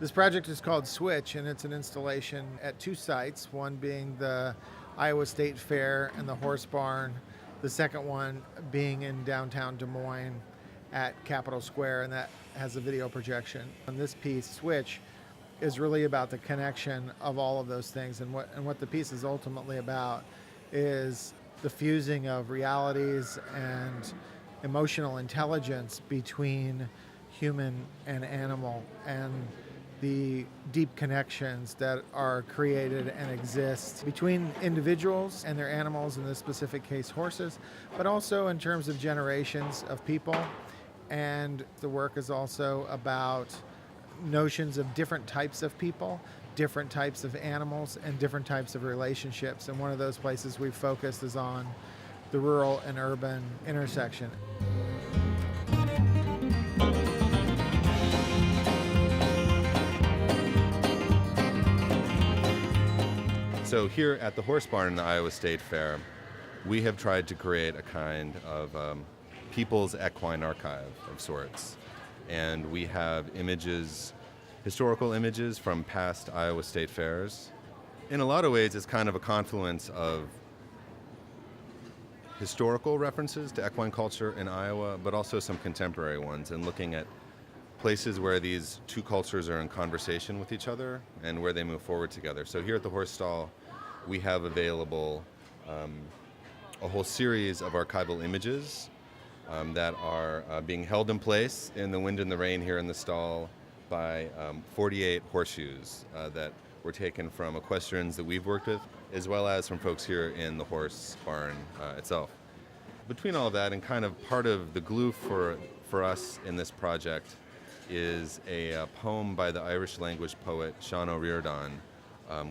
This project is called Switch, and it's an installation at two sites, one being the Iowa State Fair and the Horse Barn, the second one being in downtown Des Moines at Capitol Square, and that has a video projection. And this piece, Switch, is really about the connection of all of those things, and what the piece is ultimately about is the fusing of realities and emotional intelligence between human and animal, and the deep connections that are created and exist between individuals and their animals, in this specific case horses, but also in terms of generations of people. And the work is also about notions of different types of people, different types of animals, and different types of relationships. And one of those places we've focused is on the rural and urban intersection. So here at the Horse Barn in the Iowa State Fair, we have tried to create a kind of people's equine archive of sorts. And we have images, historical images from past Iowa State Fairs. In a lot of ways, it's kind of a confluence of historical references to equine culture in Iowa, but also some contemporary ones, and looking at places where these two cultures are in conversation with each other and where they move forward together. So here at the horse stall, we have available a whole series of archival images that are being held in place in the wind and the rain here in the stall by 48 horseshoes that were taken from equestrians that we've worked with, as well as from folks here in the horse barn itself. Between all of that, and kind of part of the glue for us in this project, is a poem by the Irish language poet Sean O'Riordan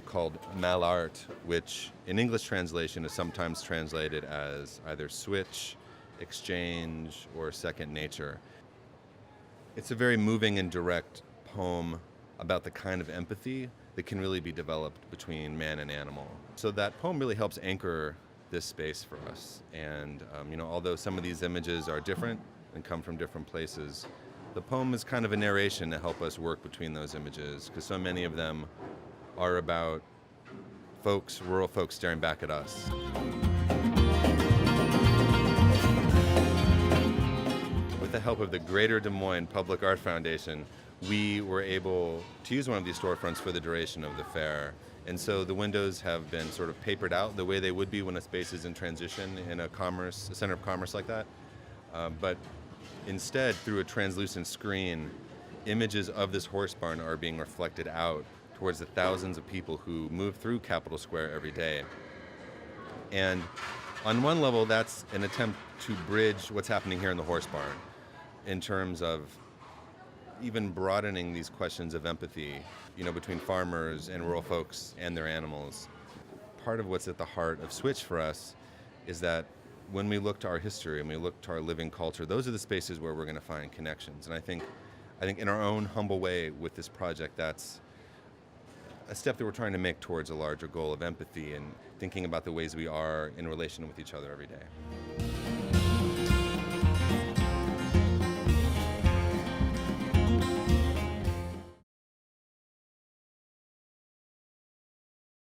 called Malart, which in English translation is sometimes translated as either switch, exchange, or second nature. It's a very moving and direct poem about the kind of empathy that can really be developed between man and animal. So that poem really helps anchor this space for us. And although some of these images are different and come from different places, the poem is kind of a narration to help us work between those images, because so many of them are about rural folks staring back at us. With the help of the Greater Des Moines Public Art Foundation, we were able to use one of these storefronts for the duration of the fair. And so the windows have been sort of papered out the way they would be when a space is in transition in a center of commerce like that. But instead, through a translucent screen, images of this horse barn are being reflected out towards the thousands of people who move through Capitol Square every day. And on one level, that's an attempt to bridge what's happening here in the horse barn in terms of even broadening these questions of empathy, between farmers and rural folks and their animals. Part of what's at the heart of Switch for us is that when we look to our history and we look to our living culture, those are the spaces where we're going to find connections. And I think in our own humble way with this project, that's a step that we're trying to make towards a larger goal of empathy and thinking about the ways we are in relation with each other every day.